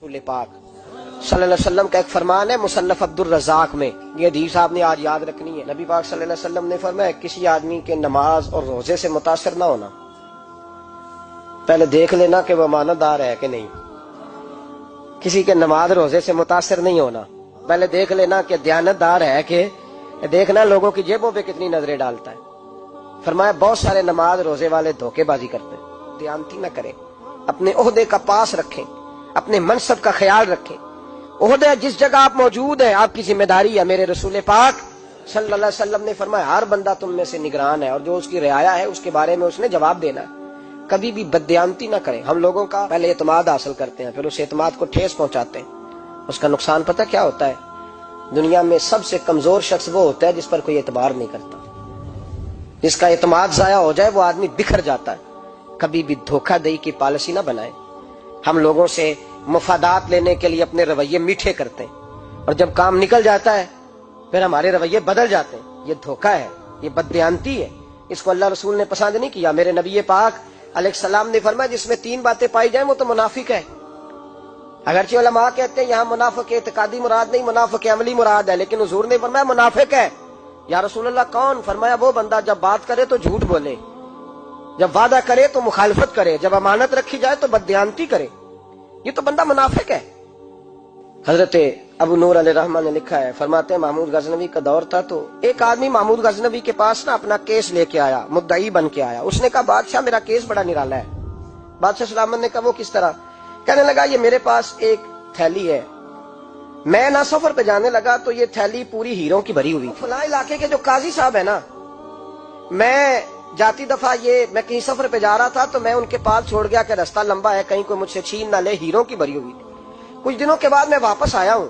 रसूल पाक सल्लल्लाहु अलैहि वसल्लम का एक फरमान है मुसन्नफ अब्दुर रज़ाक में, ये हदीस आपने आज याद रखनी है। नबी पाक सल्लल्लाहु अलैहि वसल्लम ने फरमाया किसी आदमी के नमाज और रोजे से मुतासिर ना होना, पहले देख लेना कि वो अमानतदार है कि नहीं। किसी के नमाज रोजे से मुतासिर नहीं होना, पहले देख लेना कि दयानतदार है कि देखना लोगों की जेबों पे कितनी नजरें डालता है। फरमाया बहुत सारे नमाज रोजे वाले धोखेबाजी करते हैं, दयानती न करें, अपने ओहदे का पास रखें, अपने मनसब का ख्याल रखें। ओहदे जिस जगह आप मौजूद हैं आपकी जिम्मेदारी है। मेरे रसूल पाक सल्लल्लाहु अलैहि वसल्लम ने फरमाया हर बंदा तुम में से निगरान है और जो उसकी रियाया है उसके बारे में उसने जवाब देना है। कभी भी बददयानती ना करें। हम लोगों का पहले एतमाद हासिल करते हैं, फिर उस एतमाद को ठेस पहुंचाते हैं। उसका नुकसान पता क्या होता है? दुनिया में सबसे कमजोर शख्स वो होता है जिस पर कोई एतबार नहीं करता। जिसका एतमाद जाया हो जाए वो आदमी बिखर जाता है। कभी भी धोखाधड़ी की पॉलिसी ना बनाए। हम लोगों से मुफादात लेने के लिए अपने रवैये मीठे करते हैं और जब काम निकल जाता है फिर हमारे रवैये बदल जाते हैं। ये धोखा है, ये बददयानती है। इसको अल्लाह रसूल ने पसंद नहीं किया। मेरे नबी पाक अलैहिस्सलाम ने फरमाया जिसमें तीन बातें पाई जाए वो तो मुनाफिक है। अगरचे उलमा कहते हैं यहाँ मुनाफिक एतकादी मुराद नहीं, मुनाफिक अमली मुराद है, लेकिन हुजूर ने फरमाया मुनाफिक है। या रसूलल्लाह कौन? फरमाया वो बंदा जब बात करे तो झूठ बोले, जब वादा करे तो मुखालफत करे, जब अमानत रखी जाए तो बददयानती करे। ये तो बंदा मुनाफिक है। हजरत अबू नूर अलैहिर्रहमान ने लिखा है, फरमाते हैं महमूद गजनवी का दौर था तो एक आदमी महमूद गजनवी के पास ना अपना केस लेके आया, मुद्दई बन के आया। उसने कहा बादशाह मेरा केस बड़ा निराला है। बादशाह सलामत ने कहा वो किस तरह? कहने लगा ये मेरे पास एक थैली है, मैं ना सफर पे जाने लगा तो ये थैली पूरी हीरों की भरी हुई। फलां इलाके के जो काजी साहब है ना, मैं जाती दफा मैं कहीं सफर पे जा रहा था तो मैं उनके पास छोड़ गया कि रास्ता लंबा है, कहीं कोई मुझसे छीन ना ले, हीरों की भरी हुई। कुछ दिनों के बाद मैं वापस आया हूँ,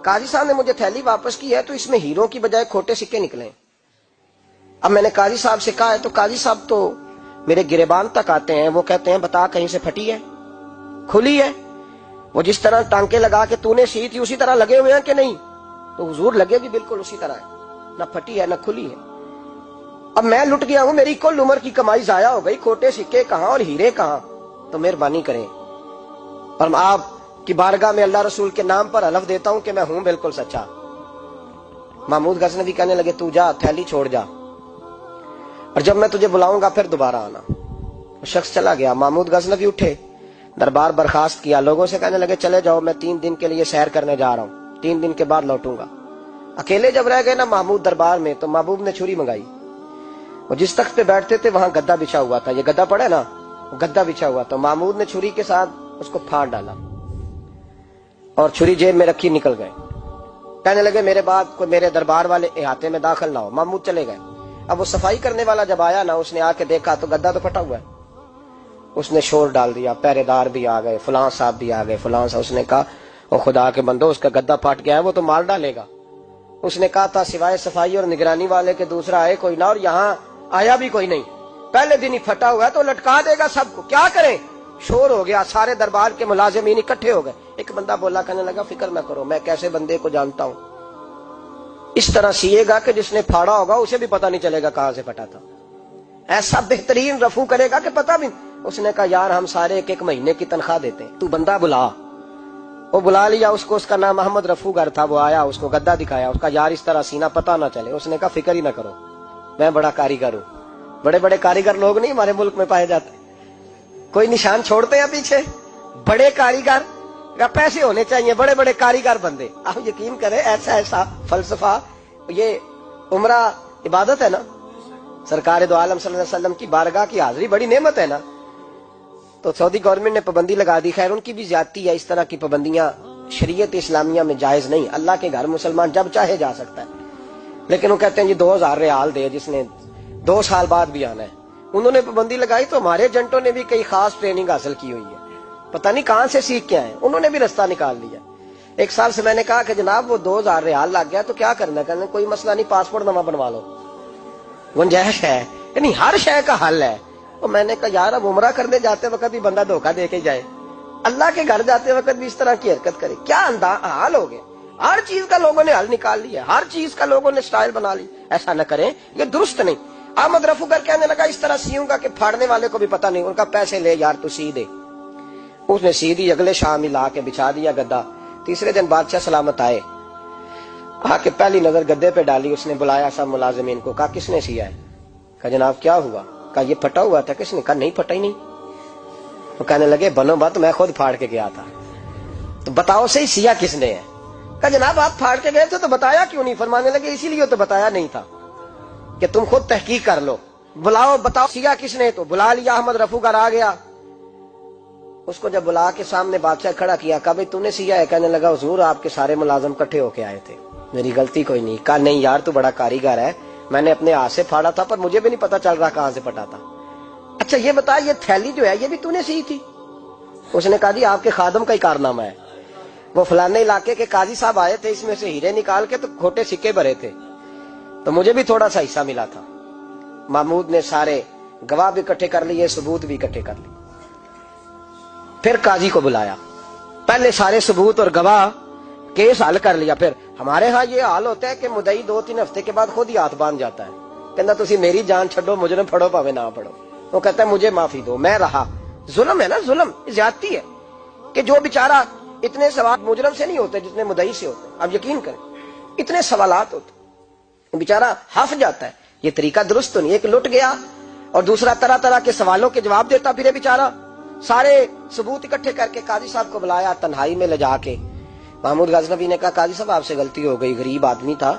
काजी साहब ने मुझे थैली वापस की है तो इसमें हीरों की बजाय खोटे सिक्के निकले। अब मैंने काजी साहब से कहा है तो काजी साहब तो मेरे गिरेबान तक आते हैं, वो कहते हैं बता कहीं से फटी है, खुली है? वो जिस तरह टांके लगा के तूने सी थी उसी तरह लगे हुए हैं कि नहीं? तो हुजूर लगे भी बिल्कुल उसी तरह है, ना फटी है ना खुली है। अब मैं लुट गया हूं, मेरी कुल उम्र की कमाई जाया हो गई, खोटे सिक्के कहां और हीरे कहां? तो मेहरबानी करें और आप की बारगाह में अल्लाह रसूल के नाम पर हलफ देता हूं कि मैं हूं बिल्कुल सच्चा। महमूद गजनवी कहने लगे तू जा, थैली छोड़ जा और जब मैं तुझे बुलाऊंगा फिर दोबारा आना। वो शख्स चला गया। महमूद गजनवी उठे, दरबार बर्खास्त किया, लोगों से कहने लगे चले जाओ, मैं 3 दिन के लिए सैर करने जा रहा हूँ, 3 दिन के बाद लौटूंगा। अकेले जब रह गए ना महमूद दरबार में तो महबूब ने छुरी मंगाई। वो जिस तख्त पे बैठते थे वहां गद्दा बिछा हुआ था, ये गद्दा पड़ा ना, गद्दा बिछा हुआ था। महमूद ने छुरी के साथ उसको फाड़ डाला और छुरी जेब में रखी निकल गए। कहने लगे मेरे बाद कोई मेरे दरबार वाले इहाते में दाखिल ना हो। महमूद चले गए। अब वो सफाई करने वाला जब आया ना, उसने आके देखा तो गद्दा तो फटा हुआ है। उसने शोर डाल दिया, पहरेदार भी आ गए, फलां साहब भी आ गए, फलां साहब। उसने कहा ओ खुदा के बंदो उसका गद्दा फट गया है, वो तो मार डालेगा। उसने कहा था सिवाय सफाई और निगरानी वाले के दूसरा आए कोई ना, और यहाँ आया भी कोई नहीं। पहले दिन ही फटा हुआ है तो लटका देगा सबको, क्या करें? शोर हो गया, सारे दरबार के मुलाजिमीन इकट्ठे हो गए। एक बंदा बोला, कहने लगा फिक्र न करो, मैं कैसे बंदे को जानता हूँ, इस तरह सिएगा कि जिसने फाड़ा होगा उसे भी पता नहीं चलेगा कहां से फटा था। ऐसा बेहतरीन रफू करेगा कि पता भी। उसने कहा यार हम सारे एक एक महीने की तनख्वाह देते हैं, तू बंदा बुला। वो बुला लिया उसको, उसका नाम मोहम्मद रफूगर था। वो आया, उसको गद्दा दिखाया, उसका यार इस तरह सीना पता ना चले। उसने कहा फिक्र ही ना करो, मैं बड़ा कारीगर हूँ। बड़े बड़े कारीगर लोग नहीं हमारे मुल्क में पाए जाते, कोई निशान छोड़ते हैं पीछे? बड़े कारीगर का पैसे होने चाहिए, बड़े बड़े कारीगर बंदे। आप यकीन करें ऐसा ऐसा फलसफा, ये उम्रा इबादत है ना, सरकार दो आलम सल्लल्लाहु अलैहि वसल्लम की बारगाह की हाजिरी बड़ी नेमत है ना। तो सऊदी गवर्नमेंट ने पाबंदी लगा दी, खैर उनकी भी ज्यादती है। इस तरह की पाबंदियां शरीयत इस्लामिया में जायज नहीं। अल्लाह के घर मुसलमान जब चाहे जा सकता है, लेकिन वो कहते हैं जी 2000 रियाल दे जिसने 2 साल बाद भी आना है। उन्होंने पाबंदी लगाई तो हमारे एजेंटों ने भी कई खास ट्रेनिंग हासिल की हुई है, पता नहीं कहां से सीख के आए, उन्होंने भी रास्ता निकाल लिया। 1 साल से मैंने कहा कि जनाब वो 2000 रियाल लग गया तो क्या करना? कहने कोई मसला नहीं, पासपोर्ट नवा बनवा लो, गुंजाइश है, यानी हर शय का हल है। तो मैंने कहा यार अब उमरा करने जाते वक्त भी बंदा धोखा दे के जाए, अल्लाह के घर जाते वक्त भी इस तरह की हरकत करे, क्या हाल हो गए? हर चीज का लोगों ने हल निकाल लिया, हर चीज का लोगों ने स्टाइल बना ली। ऐसा न करें, ये दुरुस्त नहीं। अहमद रफूगर कहने लगा इस तरह सीऊंगा कि फाड़ने वाले को भी पता नहीं। उनका पैसे ले यार तू सी दे। उसने सीधी अगले शाम ही ला के बिछा दिया गद्दा। तीसरे दिन बादशाह सलामत आए, आके पहली नजर गद्दे पे डाली। उसने बुलाया सब मुलाजिमीन को, कहा किसने सिया है? कहा जनाब क्या हुआ? कहा ये फटा हुआ था। किसने? कहा नहीं फटा ही नहीं। वो कहने लगे बनो बात, मैं खुद फाड़ के गया था। तो बताओ सही सिया किसने है? कहा जनाब आप फाड़ के गए थे तो बताया क्यों नहीं? फरमाने लगे इसीलिए तो बताया नहीं था कि तुम खुद तहकीक कर लो, बुलाओ बताओ सिया किसने। तो बुला लिया, अहमद रफूगर आ गया। उसको जब बुला के सामने बादशाह खड़ा किया, कहा भाई तूने सिया है? कहने लगा हुजूर आपके सारे मुलाजम इकट्ठे होके आए थे, मेरी गलती कोई नहीं। कहा नहीं यार तू बड़ा कारीगर है, मैंने अपने हाथ से फाड़ा था पर मुझे भी नहीं पता चल रहा कहां से फटा था। अच्छा ये बता ये थैली जो है ये भी तूने सी थी? उसने कहा जी आपके खादम का ही कारनामा है, वो फलाने इलाके के काजी साहब आए थे, इसमें से हीरे निकाल के तो खोटे सिक्के भरे थे, तो मुझे भी थोड़ा सा हिस्सा मिला था। महमूद ने सारे गवाह भी इकट्ठे कर लिए, सबूत भी इकट्ठे कर लिए। फिर काजी को बुलाया, पहले सारे सबूत और गवाह केस हल कर लिया। फिर हमारे यहाँ ये हाल होता है कि मुदई 2-3 हफ्ते के बाद खुद ही हाथ बांध जाता है, कहता तुसी मेरी जान छड़ो, मुझे फड़ो पावे ना पड़ो। वो कहता है मुझे माफी दो, मैं रहा। जुल्म है ना, जुल्म ज्यादती है कि जो बेचारा इतने सवाल मुजरम से नहीं होते जितने मुदई से होते। अब यकीन करें इतने सवालात होते, बेचारा हफ जाता है। ये तरीका दुरुस्त तो नहीं, एक लुट गया और दूसरा तरह तरह के सवालों के जवाब देता फिरे बेचारा। सारे सबूत इकट्ठे करके काजी साहब को बुलाया, तन्हाई में ले जाके महमूद गजनवी ने कहा काजी साहब आपसे गलती हो गई, गरीब आदमी था,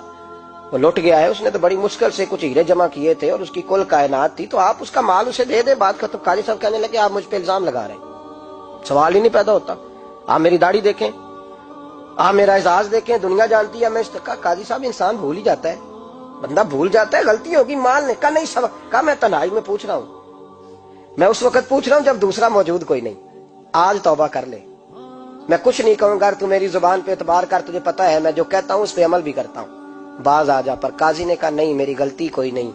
वो लुट गया है, उसने तो बड़ी मुश्किल से कुछ हीरे जमा किए थे और उसकी कुल कायनात थी, तो आप उसका माल उसे दे दे, बात खत्म। काजी साहब कहने लगे आप मुझ पे इल्जाम लगा रहे हैं, सवाल ही नहीं पैदा होता। आप मेरी दाढ़ी देखें, आप मेरा एजाज देखें, दुनिया जानती है मैं। काजी साहब इंसान भूल ही जाता है, बंदा भूल जाता है, गलती होगी माल ने। कहा नहीं सब, कहा मैं तन्हाई में पूछ रहा हूँ, मैं उस वक्त पूछ रहा हूँ जब दूसरा मौजूद कोई नहीं। आज तौबा कर ले, मैं कुछ नहीं कहूंगा, तू मेरी जुबान पे एतबार कर, तुझे पता है मैं जो कहता हूँ उस पे अमल भी करता हूँ, बाज आ जा। पर काजी ने कहा नहीं मेरी गलती कोई नहीं।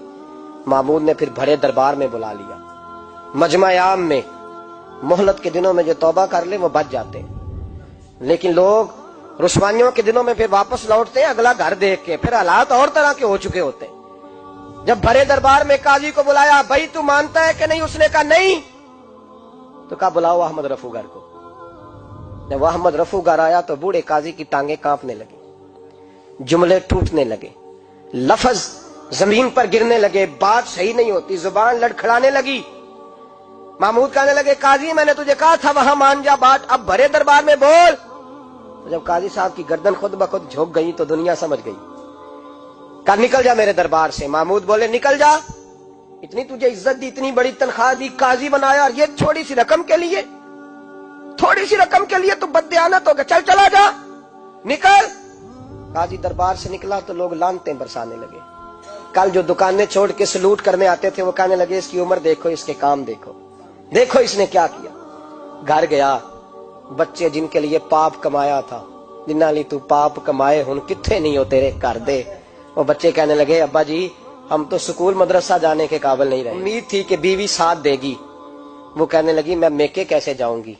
महमूद ने फिर भरे दरबार में बुला लिया, मजमा-ए-आम में। मोहलत के दिनों में जो तौबा कर ले वो बच जाते हैं, लेकिन लोग रुस्वानियों के दिनों में फिर वापस लौटते हैं अगला घर देख के, फिर हालात और तरह के हो चुके होते हैं। जब भरे दरबार में काजी को बुलाया, भाई तू मानता है कि नहीं? उसने कहा नहीं। तो कहा बुलाओ अहमद रफूगर को। जब अहमद रफूगर आया तो बूढ़े काजी की टांगे कांपने लगी, जुमले टूटने लगे, लफ्ज जमीन पर गिरने लगे, बात सही नहीं होती, जुबान लड़खड़ाने लगी। महमूद कहने लगे काजी मैंने तुझे कहा था वहां मान जा बात, अब भरे दरबार में बोल। तो जब काजी साहब की गर्दन खुद ब खुद झुक गई तो दुनिया समझ गई। कहा निकल जा मेरे दरबार से। महमूद बोले निकल जा, इतनी तुझे इज्जत दी, इतनी बड़ी तनख्वाह दी, काजी बनाया, और ये छोटी सी रकम के लिए, थोड़ी सी रकम के लिए तो बददियानत हो गया, चल चला जा, निकल। काजी दरबार से निकला तो लोग लानतें बरसाने लगे। कल जो दुकानें छोड़ के सलूट करने आते थे वो कहने लगे इसकी उम्र देखो, इसके काम देखो, देखो इसने क्या किया। घर गया, बच्चे जिनके लिए पाप कमाया था, जिन्ना ली तू पाप कमाए हुन किथे नहीं हो तेरे घर दे, वो बच्चे कहने लगे अब्बा जी हम तो स्कूल मदरसा जाने के काबिल नहीं रहे, उम्मीद थी कि बीवी साथ देगी। वो कहने लगी मैं मेके कैसे जाऊंगी,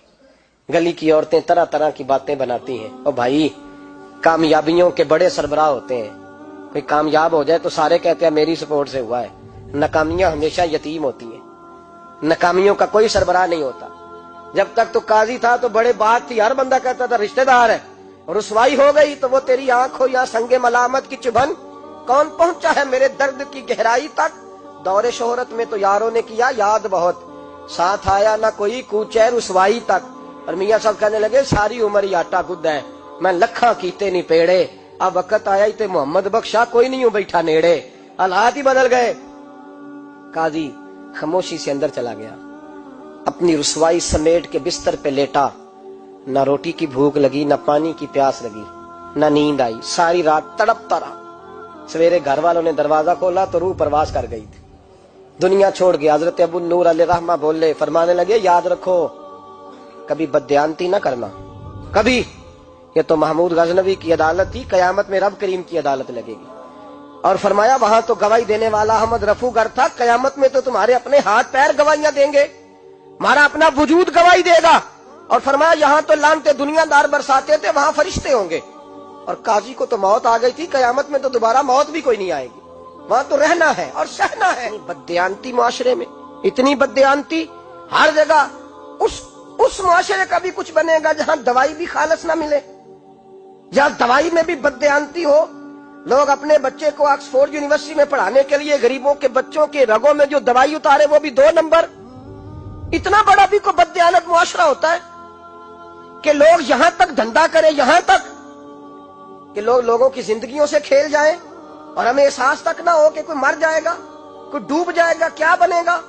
गली की औरतें तरह तरह की बातें बनाती हैं। और भाई कामयाबियों के बड़े सरबराह होते हैं, कोई कामयाब हो जाए तो सारे कहते हैं मेरी सपोर्ट से हुआ है, नाकामियां हमेशा यतीम होती हैं, नाकामियों का कोई सरबराह नहीं होता। जब तक तो काजी था तो बड़े बात थी, हर बंदा कहता था रिश्तेदार है, रुसवाई हो गई तो वो तेरी आंख हो या संगे मलामत की चुभन, कौन पहुंचा है मेरे दर्द की गहराई तक। दौरे शोहरत में तो यारों ने किया याद बहुत, साथ आया ना कोई कूचे रुसवाई तक। और मियाँ साहब कहने लगे सारी उम्र ही आटा गुद्दा है, मैं लखा कीते नहीं पेड़े, अब वक्त आया ही ते मोहम्मद बख्शा कोई नहीं हूं बैठा नेड़े। हालात ही बदल गए। काजी खामोशी से अंदर चला गया, अपनी रुसवाई समेट के बिस्तर पे लेटा। न रोटी की भूख लगी, न पानी की प्यास लगी, न नींद आई, सारी रात तड़पता रहा। सवेरे घर वालों ने दरवाजा खोला तो रूह परवास कर गई थी, दुनिया छोड़ गया। हजरत अबू नूर अलैहिर्रहमा बोले, फरमाने लगे याद रखो कभी बददियानती न करना, कभी। ये तो महमूद गजनवी की अदालत थी, कयामत में रब करीम की अदालत लगेगी। और फरमाया वहां तो गवाही देने वाला अहमद रफूगर था, कयामत में तो तुम्हारे अपने हाथ पैर गवाहियां देंगे, हमारा अपना वजूद गवाही देगा। और फरमाया यहाँ तो लानते दुनियादार बरसाते थे, वहां फरिश्ते होंगे। और काजी को तो मौत आ गई थी, कयामत में तो दोबारा मौत भी कोई नहीं आएगी, वहां तो रहना है और सहना है। बददियानती मुआशरे में, इतनी बददियानती हर जगह। उस اس معاشرے کا بھی کچھ بنے گا جہاں دوائی بھی خالص نہ ملے، جہاں دوائی میں بھی بددیانتی ہو، لوگ اپنے بچے کو آکسفورڈ یونیورسٹی میں پڑھانے کے لیے غریبوں کے بچوں کے رگوں میں جو دوائی اتارے وہ بھی 2 نمبر۔ اتنا بڑا بھی کوئی بددیانت معاشرہ ہوتا ہے کہ لوگ یہاں تک دھندا کریں، یہاں تک کہ لوگ لوگوں کی زندگیوں سے کھیل جائیں اور ہمیں احساس تک نہ ہو کہ کوئی مر جائے گا، کوئی ڈوب جائے گا، کیا بنے گا۔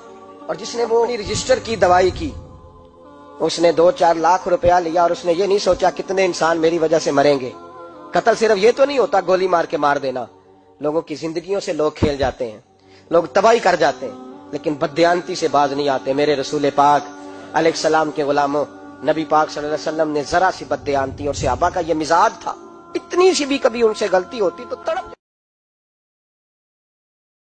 اور جس نے وہ اپنی رجسٹر کی دوائی کی، اس نے 2-4 لاکھ روپیہ لیا اور اس نے یہ نہیں سوچا کتنے انسان میری وجہ سے مریں گے۔ قتل صرف یہ تو نہیں ہوتا گولی مار کے مار دینا، لوگوں کی زندگیوں سے لوگ کھیل جاتے ہیں، لوگ تباہی کر جاتے ہیں، لیکن بددیانتی سے باز نہیں آتے۔ میرے رسول پاک علیہ السلام کے غلاموں، نبی پاک صلی اللہ علیہ وسلم نے ذرا سی بددیانتی، اور صحابہ کا یہ مزاج تھا، اتنی سی بھی کبھی ان سے غلطی ہوتی تو تڑپ